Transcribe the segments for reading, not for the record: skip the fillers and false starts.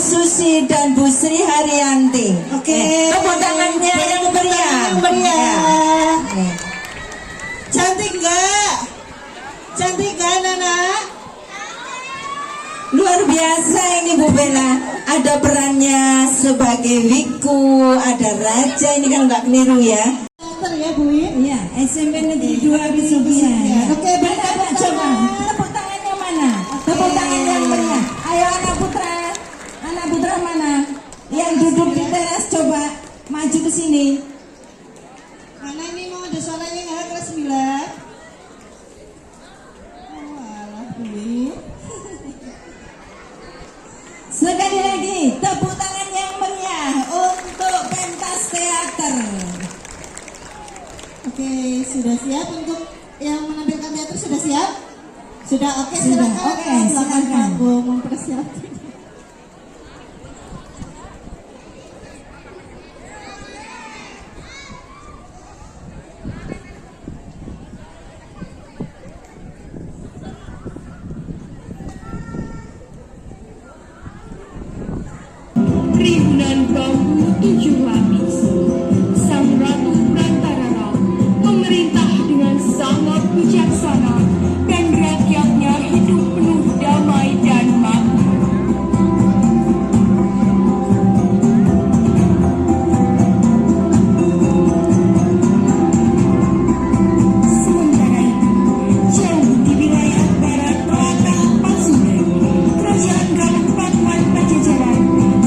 Susi dan Bu Sri Haryanti. Oke. Tepuk tangannya yang meriah. Cantik nggak? Cantik nggak, Nana? Luar biasa ini Bu Bella. Ada perannya sebagai Wiku, ada Raja. Ini kan nggak keliru ya. Teater ya, Bu? Iya, SMP Negeri 2 Bisugian. Oke, mana coba? Tepuk tangannya mana? Tepuk tangan yang meriah. Ayo anak putra. Anak putra mana? Yang duduk di teras coba maju ke sini. Mana ini mau ada suaranya nggak, kelas 9? Oh, alah, Bu. Sekali lagi tepuk tangan yang meriah untuk pentas teater. Oke, sudah siap untuk yang menampilkan teater, sudah siap? Sudah, oke, Sudah, silakan. oke, Silakan silakan. Pak Bu mempersiapkan. Ribuan bambu 7 lapis. Sang Ratu Prantarara memerintah dengan sangat bijaksana dan rakyatnya hidup penuh damai dan makmur. Sementara itu, jauh di wilayah barat Kelata Pasundan, kerajaan Galuh Pakuan Pajajaran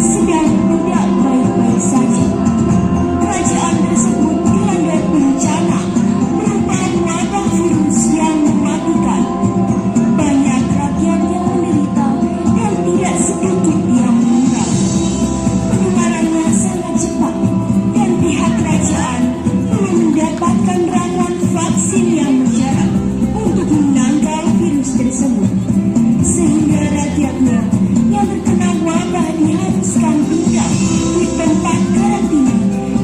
sedang tidak baik-baik saja. Kerajaan tersebut dilanda bencana berupa wabah virus yang mematikan. Banyak rakyat yang menderita dan tidak sedikit yang meninggal. Penularannya sangat cepat dan pihak kerajaan belum mendapatkan ramuan vaksin yang mujarab untuk menangkal virus tersebut. Sehingga rakyatnya yang terkena wabah diharuskan tinggal di tempat karantina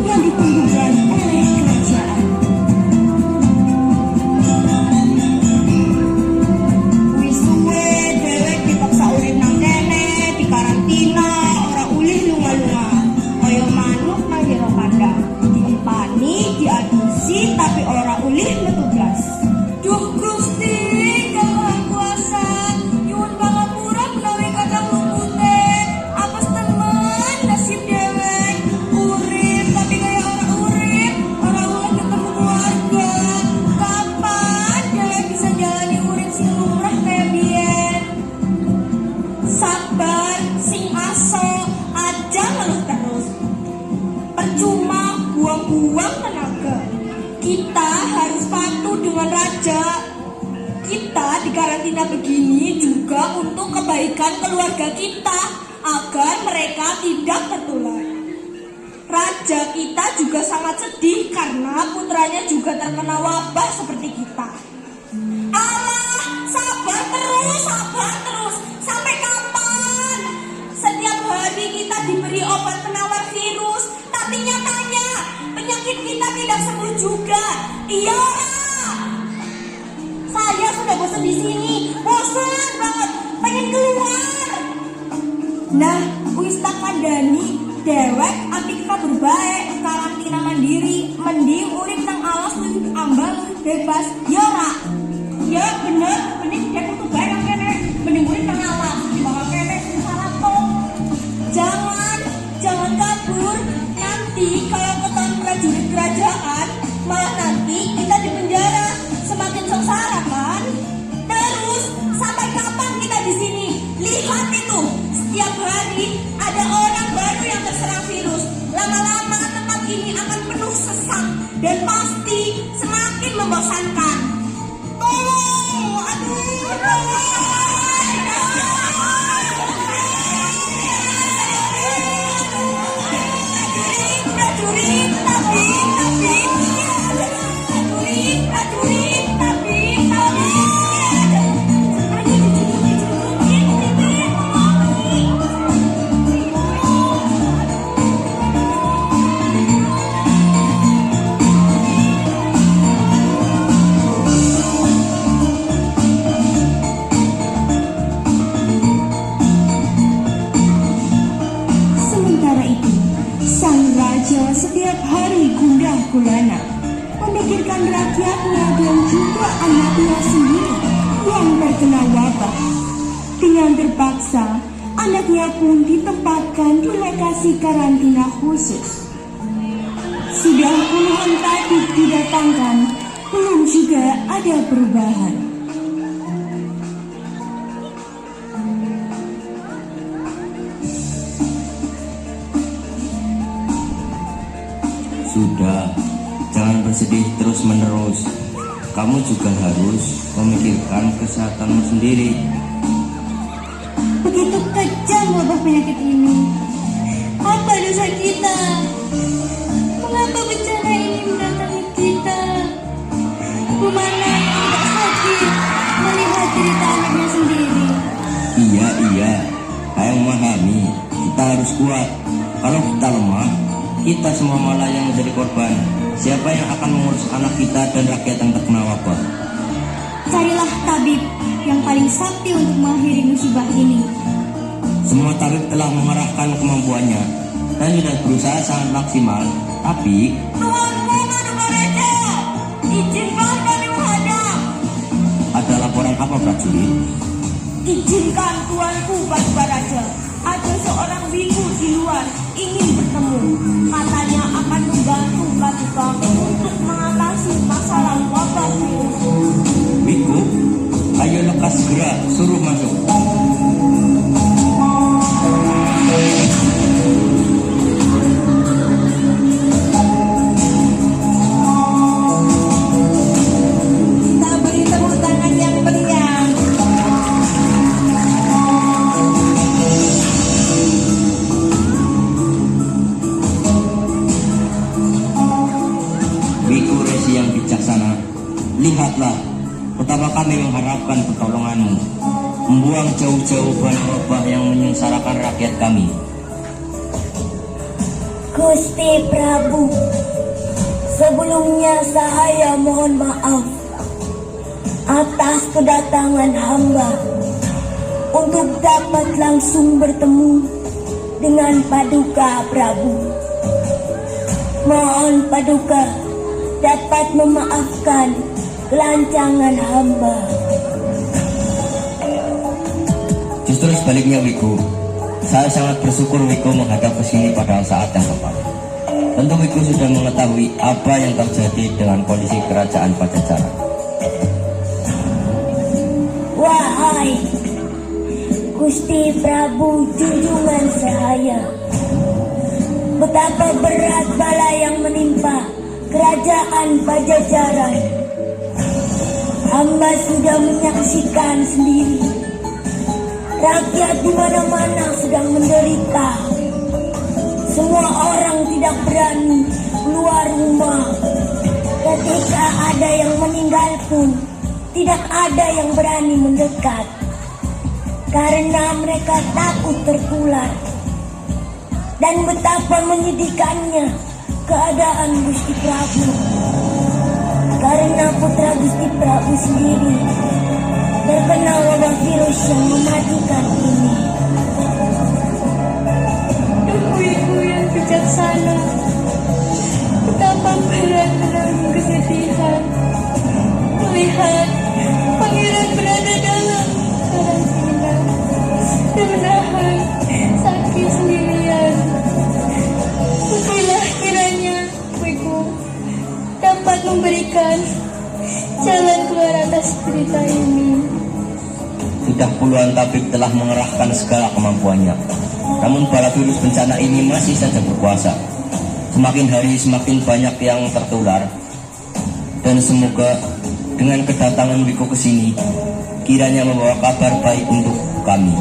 yang ditentukan oleh kerajaan. Wis suwe dhewek dipaksa urip nang kene, dikarantina, ora ulih lunga-lunga. Kaya manuk nang jero kandang, diempani, diadusi tapi ora ulih metu blas. Duh Gusti, Kang Maha Kuasa, nyuwun pangapura menawi kadang lupute. Apes temen nasib dewek, urip tapi kaya ora urip, ora oleh ketemu keluarga. Kapan dewek bisa jalani urip sing lumrah kaya biyen? Sabar, sing aso, aja ngeluh terus. Percuma buang-buang tenaga. Kita harus patuh dengan raja. Kita dikarantina begini juga untuk kebaikan keluarga kita, agar mereka tidak tertular. Raja kita juga sangat sedih karena putranya juga terkena wabah seperti kita. Allah, sabar terus. Sampai kapan? Setiap hari kita diberi obat penawar virus, tapi nyatanya penyakit kita tidak sembuh juga. Iya ora? Saya sudah bosan di sini, bosan banget, pengen keluar. Nah, wis tak kandhani dewek apik kabur bae, karantina mandiri, mending urip nang alas luwih ambal bebas. Ya ora? Ya bener, mending dia kudu bae nang kene, mending urip nang alas dibawah kene salah tok. Jangan kabur. Nanti kalau ketahuan prajurit kerajaan, malah nanti kita di penjara, semakin sengsara kan? Terus sampai kapan kita di sini? Lihat itu, setiap hari ada orang baru yang terserang virus. Lama-lama tempat ini akan penuh sesak dan pasti semakin membosankan. Tolong, prajurit, Makulana, memikirkan rakyatnya dan juga anaknya sendiri yang terkena wabah. Dengan terpaksa, anaknya pun ditempatkan di lokasi karantina khusus. Sudah puluhan tabib didatangkan, belum juga ada perubahan. Sudah, jangan bersedih terus-menerus. Kamu juga harus memikirkan kesehatanmu sendiri. Begitu kejam wabah penyakit ini. Apa dosa kita? Mengapa bencana ini mendatangi kita? Rumana yang tidak sakit melihat cerita anaknya sendiri. Iya, saya memahami. Kita harus kuat. Kalau kita lemah, kita semua malah yang menjadi korban. Siapa yang akan mengurus anak kita dan rakyat yang terkena wabah? Carilah tabib yang paling sakti untuk mengakhiri musibah ini. Semua tabib telah mengerahkan kemampuannya dan sudah berusaha sangat maksimal. Tapi Tuanku Madukaraja, izinkan kami menghadap. ada laporan apa, prajurit? Izinkan tuanku Madukaraja. Ada seorang biku di luar ingin bertemu. Katanya akan membantu Paduka untuk mengatasi masalah wabah virus. Biku, ayo lekas segera suruh masuk. Kita beri tepuk tangan yang meriah. Biku Resi yang bijaksana, lihatlah betapa kami mengharapkan pertolonganmu, membuang jauh-jauh wabah yang menyengsarakan rakyat kami. Gusti Prabu, sebelumnya saya mohon maaf atas kedatangan hamba untuk dapat langsung bertemu dengan Paduka Prabu. Mohon Paduka dapat memaafkan kelancangan hamba. Justru sebaliknya, Wiku. Saya sangat bersyukur Wiku menghadap ke sini pada saat yang tepat. Tentu Wiku sudah mengetahui apa yang terjadi dengan kondisi kerajaan Pajajaran. Wahai Gusti Prabu junjungan saya, betapa berat bala yang menimpa kerajaan Pajajaran. Hamba sudah menyaksikan sendiri. Rakyat di mana-mana sedang menderita. Semua orang tidak berani keluar rumah. Ketika ada yang meninggal pun, tidak ada yang berani mendekat. Karena mereka takut tertular. Dan betapa menyedihkannya keadaan Gusti Prabu. Karena putra Gusti Prabu sendiri terkena wabah virus yang mematikan ini. Ibu-ibu yang bijaksana, betapa berat menanggung kesedihan melihat pangeran berada dalam karantina dan menahan sakit sendirian. Mungkinlah kiranya ibu dapat memberikan jalan keluar atas cerita ini. Sudah puluhan tabib telah mengerahkan segala kemampuannya. Namun bala virus bencana ini masih saja berkuasa. Semakin hari semakin banyak yang tertular. Dan semoga dengan kedatangan Wiku ke sini, kiranya membawa kabar baik untuk kami.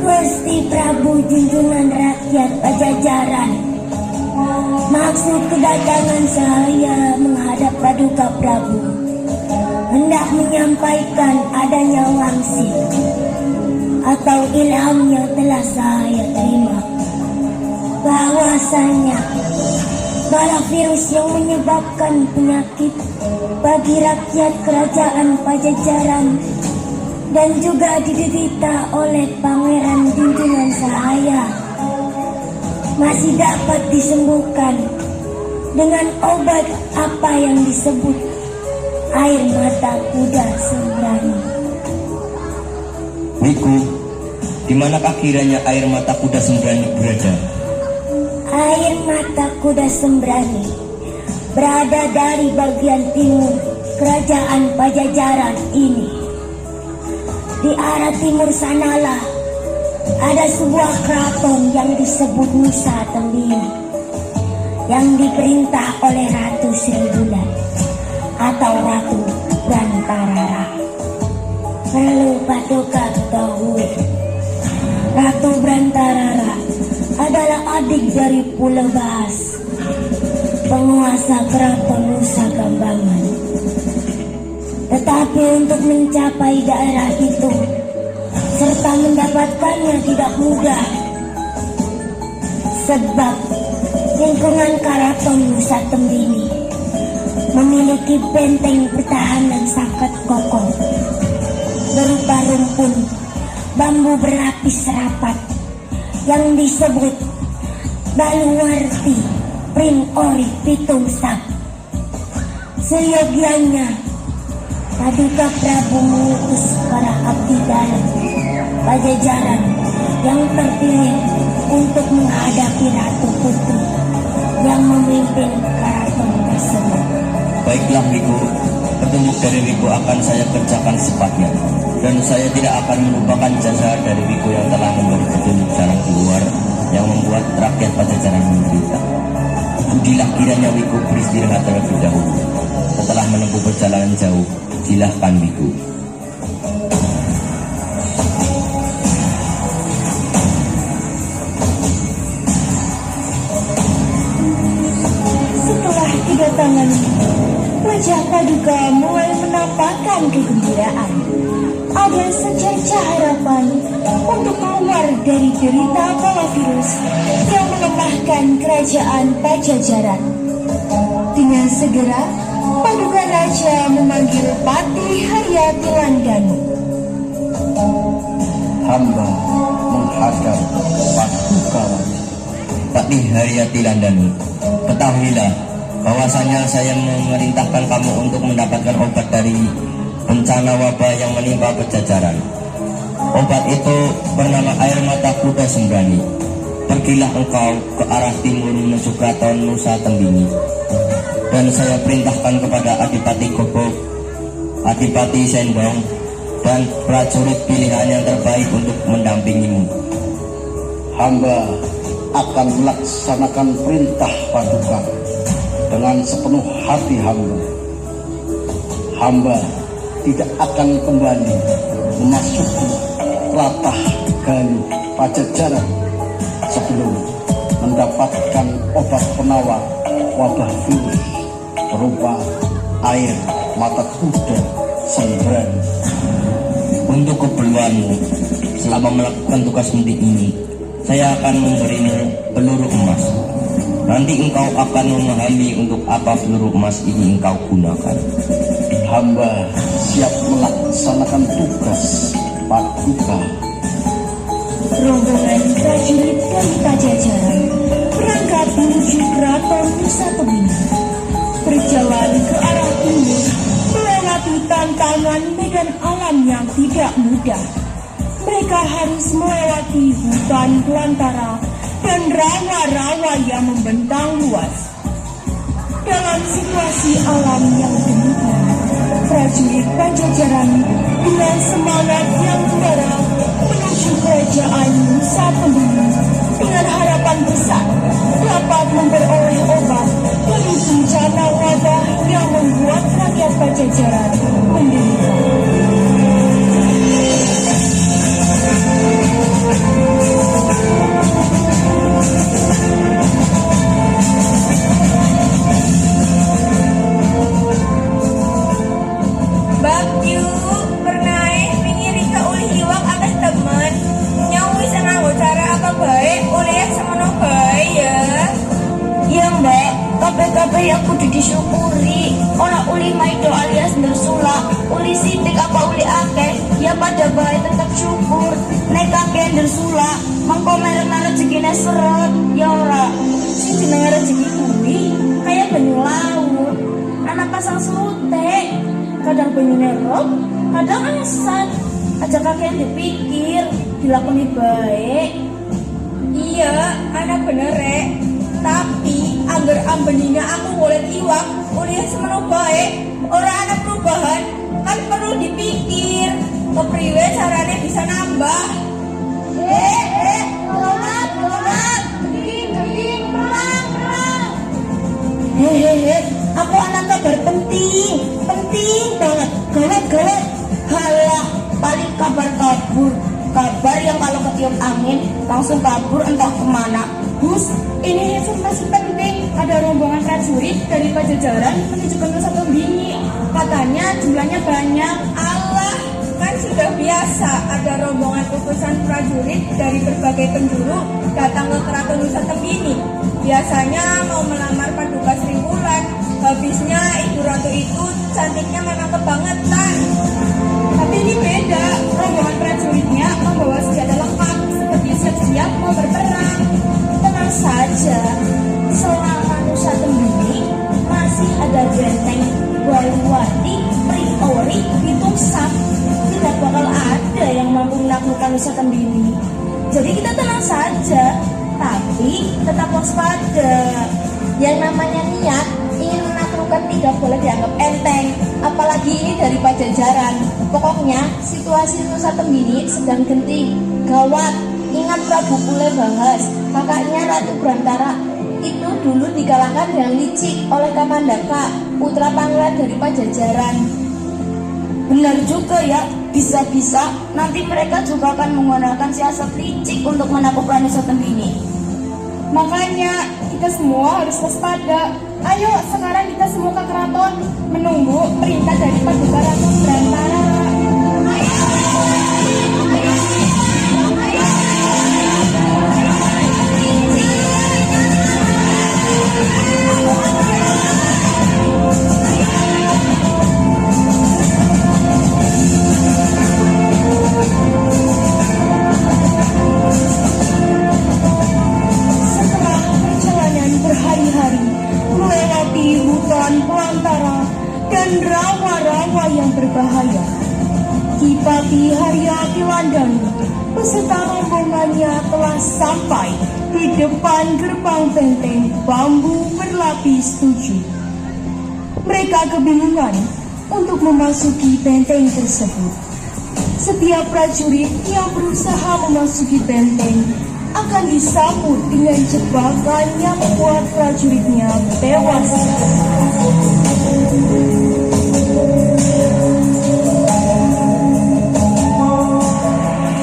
Gusti Prabu junjungan rakyat Pajajaran, maksud kedatangan saya menghadap Paduka Prabu hendak menyampaikan adanya wangsit atau ilham yang telah saya terima, bahwasanya bala virus yang menyebabkan penyakit bagi rakyat kerajaan Pajajaran dan juga diderita oleh pangeran junjungan saya masih dapat disembuhkan dengan obat apa yang disebut air mata kuda sembrani. Wiku, di manakah kiranya air mata kuda sembrani berada? Air mata kuda sembrani berada dari bagian timur kerajaan Pajajaran ini. Di arah timur sanalah ada sebuah keraton yang disebut Nusa Tembini, yang diperintah oleh Ratu Sri Bulan atau Ratu Brantarara. Perlu paduka ketahui, Ratu Brantarara adalah adik dari Pulebahas, penguasa keraton Nusa Kambangan. Tetapi untuk mencapai daerah itu serta mendapatkannya tidak mudah, sebab lingkungan keraton Nusa Tembini memiliki benteng pertahanan sangat kokoh berupa rumpun bambu berlapis rapat yang disebut Baluwarti Pring Ori Pitung Sap. Seyogianya Paduka Prabu mengutus para abdi dalam Pajajaran yang terpilih untuk menghadapi Ratu Putri yang memimpin keraton tersebut. Baiklah Wiku, petunjuk dari Wiku akan saya kerjakan secepatnya, dan saya tidak akan melupakan jasa dari Wiku yang telah memberi petunjuk jalan keluar yang membuat rakyat Pajajaran menderita. Budilah kiranya Wiku beristirahat terlebih dahulu. Setelah menempuh perjalanan jauh, silahkan Wiku. Setelah 3 tangan, wajah Paduka mulai menampakkan kegembiraan. Ada secercah harapan untuk keluar dari derita coronavirus yang melemahkan kerajaan Pajajaran. Dengan segera, Paduka Raja memanggil Patih Haryatilandanu. Hamba menghadap Paduka Raja. Patih Haryatilandanu, ketahuilah bahwasanya saya memerintahkan kamu untuk mendapatkan obat dari bencana wabah yang menimpa Pajajaran. Obat itu bernama air mata kuda sembrani. Pergilah engkau ke arah timur menuju keraton Nusa Tembini, dan saya perintahkan kepada Adipati Gobok, Adipati Sendong, dan prajurit pilihan yang terbaik untuk mendampingimu. Hamba akan melaksanakan perintah Paduka dengan sepenuh hati hamba. Hamba tidak akan kembali memasuki latah Galuh Pajajaran sebelum mendapatkan obat penawar wabah virus berupa air mata kuda sembrani. Untuk keperluanmu, selama melakukan tugas penting ini, saya akan memberimu peluru emas. Nanti engkau akan memahami untuk apa peluru emas ini engkau gunakan. Hamba siap melaksanakan tugas Paduka. Rombongan prajurit dari Pajajaran berangkat menuju keraton Nusa Tembini. Berjalan ke arah timur, melewati tantangan medan alam yang tidak mudah. Mereka harus melewati hutan belantara dan rawa-rawa yang membentang luas. Dalam situasi alam yang demikian, prajurit Pajajaran dengan semangat yang membara menuju kerajaan Nusa Tembini dengan harapan besar dapat memperoleh obat dari bencana wabah yang membuat rakyat Pajajaran menderita. Bagju pernah pinggiri ke uli iwak atas teman nyawi senang cara apa baik uli semono baik ya. Ya mbak, kabeh-kabeh yang kudu disyukuri. Ora uli maido alias ndersula, uli sidik apa uli akeh, ya pada baik tetap syukur. Nek kakek ndersula, mangko melok rezekine seret, ya ora. Sing jenenge rezeki kuwi kaya nyerok, kadang alasan. Aja kakek dipikir, dilakoni baik. Iya, anak bener rek. Tapi angger ambenina aku golek iwak, uliah semono baik. Ora ana perubahan, kan perlu dipikir. Kepriwe carane bisa nambah? Donat, keling, perang. Hehehe, aku anak kabar penting banget, gawat. Halah, paling kabar kabur. Kabar yang kalau ketiup angin langsung kabur entah kemana. Gus, ini informasi penting. Ada rombongan prajurit dari Pajajaran menuju ke Nusa Tembini. Katanya jumlahnya banyak. Allah, kan sudah biasa ada rombongan utusan prajurit dari berbagai penjuru datang ke Keraton Nusa Tembini. Biasanya mau melamar Paduka Sri Wulan. Habisnya ibu ratu itu cantiknya memang kebangetan. Tapi ini beda. Rombongan prajuritnya membawa senjata lengkap seperti siap-siap mau berperang. Tenang saja, selama Nusa Tembini masih ada benteng Waluwati, Priori, Pitung-Sap. Tidak bakal ada yang mampu menaklukkan Nusa Tembini. Jadi kita tenang saja, tapi tetap waspada. Yang namanya niat ingin menaklukkan tidak boleh dianggap enteng, apalagi ini dari Pajajaran. Pokoknya situasi Nusa Tembini sedang genting, gawat. Ingat Prabu Pulebahas, kakaknya Ratu Brantara itu dulu dikalahkan dengan licik oleh Kamandaka, putra pangeran dari Pajajaran. Benar juga ya, bisa-bisa nanti mereka juga akan menggunakan siasat licik untuk menaklukkan Nusa Tembini. Makanya kita semua harus waspada. Ayo sekarang kita semua ke keraton menunggu perintah dari Paduka Ratu Brantara. Setelah perjalanan berhari-hari melewati hutan belantara dan rawa-rawa yang berbahaya, Kipati Haryati Landanu beserta rombongannya telah sampai di depan gerbang benteng bambu berlapis 7. Mereka kebingungan untuk memasuki benteng tersebut. Setiap prajurit yang berusaha memasuki benteng akan disambut dengan jebakan yang membuat prajuritnya tewas.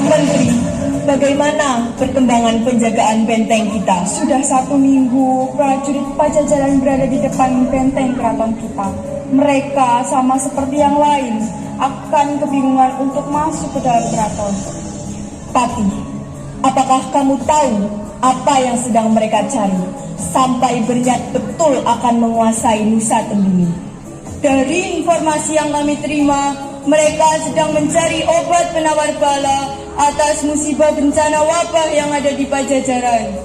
Menteri, bagaimana perkembangan penjagaan benteng kita? Sudah 1 minggu prajurit Pajajaran berada di depan benteng keraton kita. Mereka sama seperti yang lain akan kebingungan untuk masuk ke dalam keraton. Pati, apakah kamu tahu apa yang sedang mereka cari sampai berniat betul akan menguasai Nusa Tembini? Dari informasi yang kami terima, mereka sedang mencari obat penawar bala atas musibah bencana wabah yang ada di Pajajaran.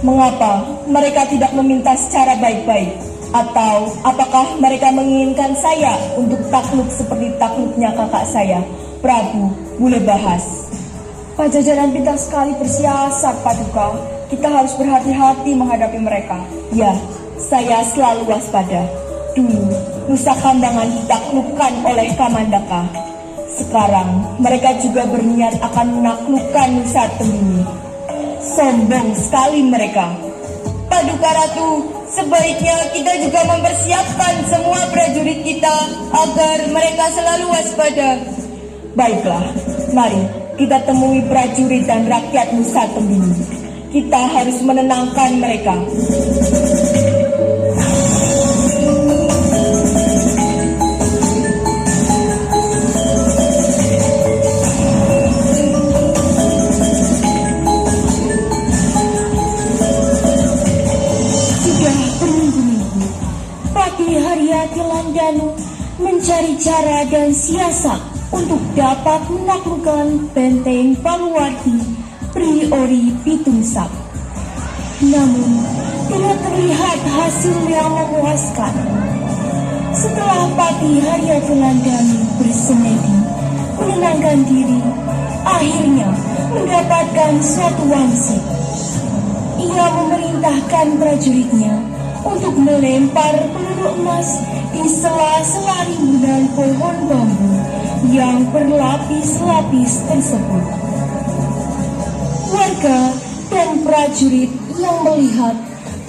Mengapa mereka tidak meminta secara baik-baik? Atau apakah mereka menginginkan saya untuk takluk seperti takluknya kakak saya, Prabu Pulebahas? Pajajaran pintar sekali bersiasat, Paduka. Kita harus berhati-hati menghadapi mereka. Ya, saya selalu waspada. Dulu, Nusa Kambangan ditaklukkan oleh Kamandaka. Sekarang, mereka juga berniat akan menaklukkan Nusa Tembini. Sombong sekali mereka. Paduka Ratu, sebaiknya kita juga mempersiapkan semua prajurit kita agar mereka selalu waspada. Baiklah, mari kita temui prajurit dan rakyat Nusa Tembini. Kita harus menenangkan mereka. Haryati Landanu mencari cara dan siasat untuk dapat menaklukkan benteng Waluwati, Priori, Pitung-Sap. Namun tidak terlihat hasil yang memuaskan. setelah Patih Haryatulandanu bersemedi menenangkan diri, akhirnya mendapatkan suatu wangsit. Ia memerintahkan prajuritnya untuk melempar peluru emas di sela-sela rimbunan pohon bambu yang berlapis-lapis tersebut. Warga dan prajurit yang melihat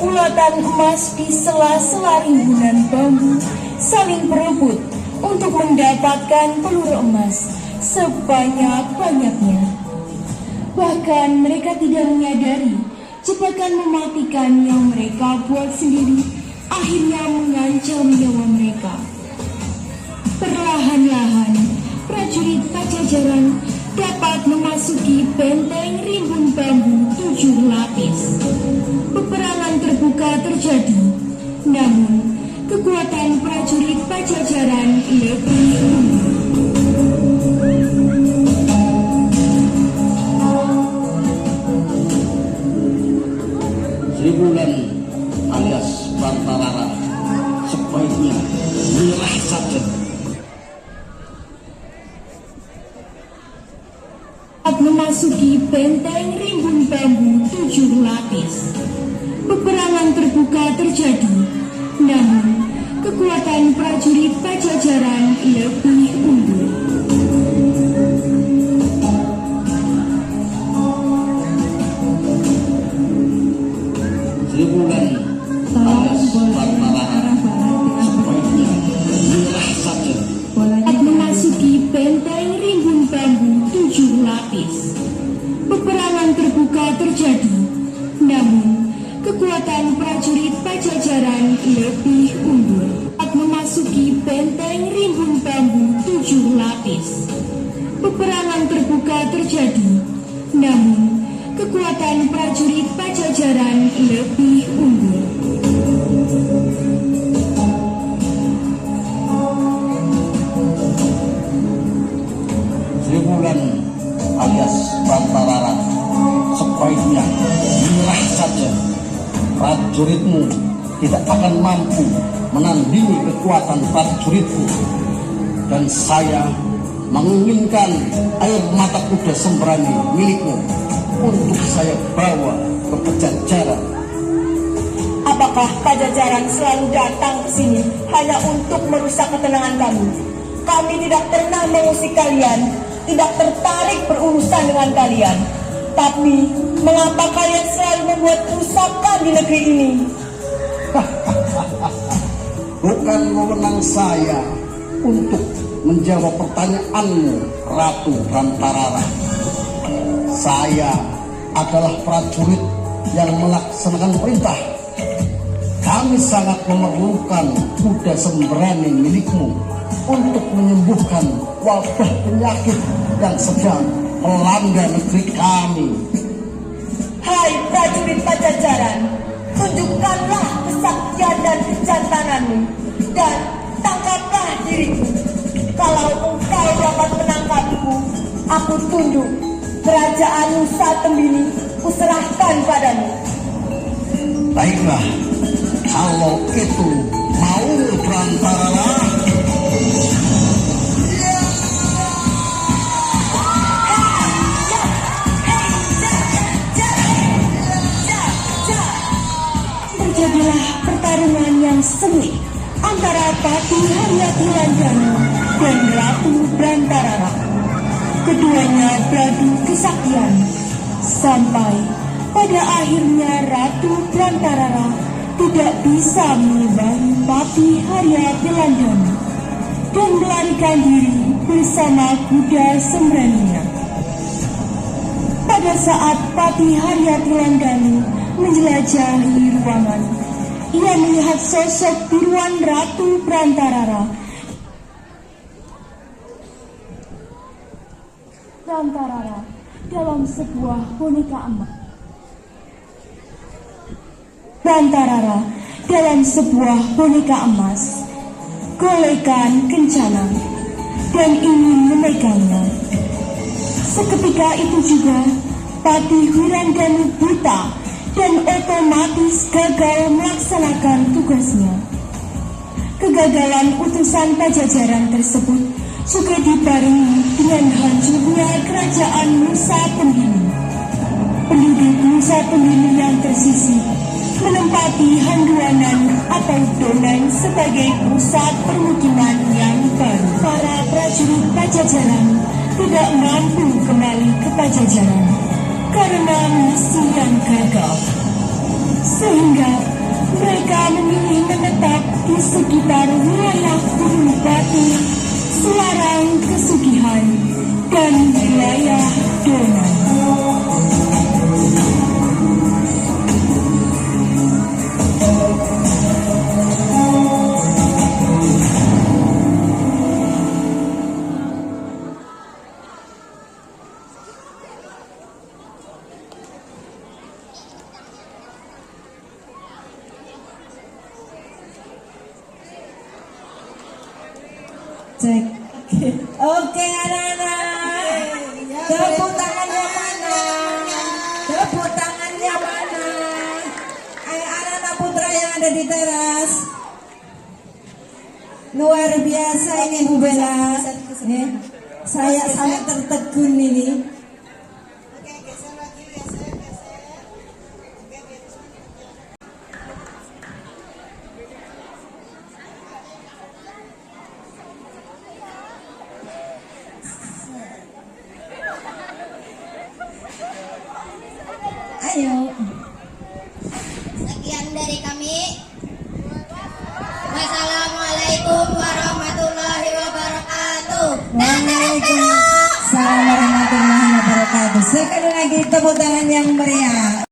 bulatan emas di sela-sela rimbunan bambu saling berebut untuk mendapatkan peluru emas sebanyak-banyaknya. Bahkan mereka tidak menyadari jebakan mematikan yang mereka buat sendiri akhirnya mengancam nyawa mereka. Perlahan-lahan, prajurit Pajajaran dapat memasuki benteng rimbun bambu 7 lapis. Peperangan terbuka terjadi, namun kekuatan prajurit Pajajaran lebih unggul. Sri Wulan alias Bantarara sebaiknya menyerah saja. Memasuki benteng rimbun bambu 7 lapis. Peperangan terbuka terjadi, namun kekuatan prajurit Pajajaran lebih unggul. Sri Wulan alias Bantarara sebaiknya menyerah saja. Memasuki benteng rimbun bambu 7 lapis. Peperangan terbuka terjadi, namun kekuatan prajurit Pajajaran lebih unggul. Memasuki benteng rimbun bambu 7 lapis. Peperangan terbuka terjadi, namun kekuatan prajurit Pajajaran lebih unggul. Sri Wulan alias Bantarara sebaiknya menyerah saja. Prajuritmu tidak akan mampu menandingi kekuatan prajuritku, dan saya menginginkan air mata kuda Sembrani milikmu untuk saya bawa ke Pajajaran. Apakah Pajajaran selalu datang ke sini hanya untuk merusak ketenangan kami? Kami tidak pernah mengusik kalian, tidak tertarik berurusan dengan kalian. Tapi, mengapa kalian selalu membuat kerusakan di negeri ini? Bukan wewenang saya untuk menjawab pertanyaanmu, Ratu Bantarara. Saya adalah prajurit yang melaksanakan perintah. Kami sangat memerlukan kuda Sembrani milikmu untuk menyembuhkan wabah penyakit yang sedang melanda negeri kami. Hai prajurit Pajajaran, tunjukkanlah kesaktian dan kejantananmu, dan tangkaplah diriku. Kalau engkau dapat menangkapku, aku tunduk. Kerajaan Nusa Tembini kuserahkan padamu. Baiklah, kalau itu mau Bantarara. Terjadilah pertarungan yang sengit antara Patih Haryatulandanu dan Ratu Bantarara. Keduanya beradu kesaktian sampai pada akhirnya Ratu Bantarara tidak bisa mengimbangi Patih Haryatulandanu dan melarikan diri bersama kuda Sembraninya. Pada saat Patih Haryatulandanu menjelajahi ruangan, ia melihat sosok tiruan Ratu Bantarara. Bantarara dalam sebuah boneka emas. Bantarara dalam sebuah boneka emas, golekan kencana, dan ingin memegangnya. Seketika itu juga Patih Wirandanu buta dan otomatis gagal melaksanakan tugasnya. kegagalan utusan Pajajaran tersebut juga dibarengi dengan hancurnya kerajaan Nusa Tenggiri. Penduduk Nusa Tenggiri yang tersisih menempati Handuanan atau Donan sebagai pusat permukiman yang baru. Para prajurit Pajajaran tidak mampu kembali ke Pajajaran karena misi yang gagal, sehingga mereka memilih menetap di sekitar wilayah Gunung Batu, Selarang Kesugihan, dan wilayah Donan. Cek. Oke anak-anak. Tepuk tangannya mana? Tepuk tangannya mana? Ayo anak-anak putra yang ada di teras. Luar biasa ini Bu Bella. Saya sangat tertegun ini. Oke, geser lagi, geser. Ayo. Sekian dari kami. Wassalamualaikum warahmatullahi wabarakatuh. Waalaikumsalam warahmatullahi wabarakatuh. Sekali lagi tepuk tangan yang meriah.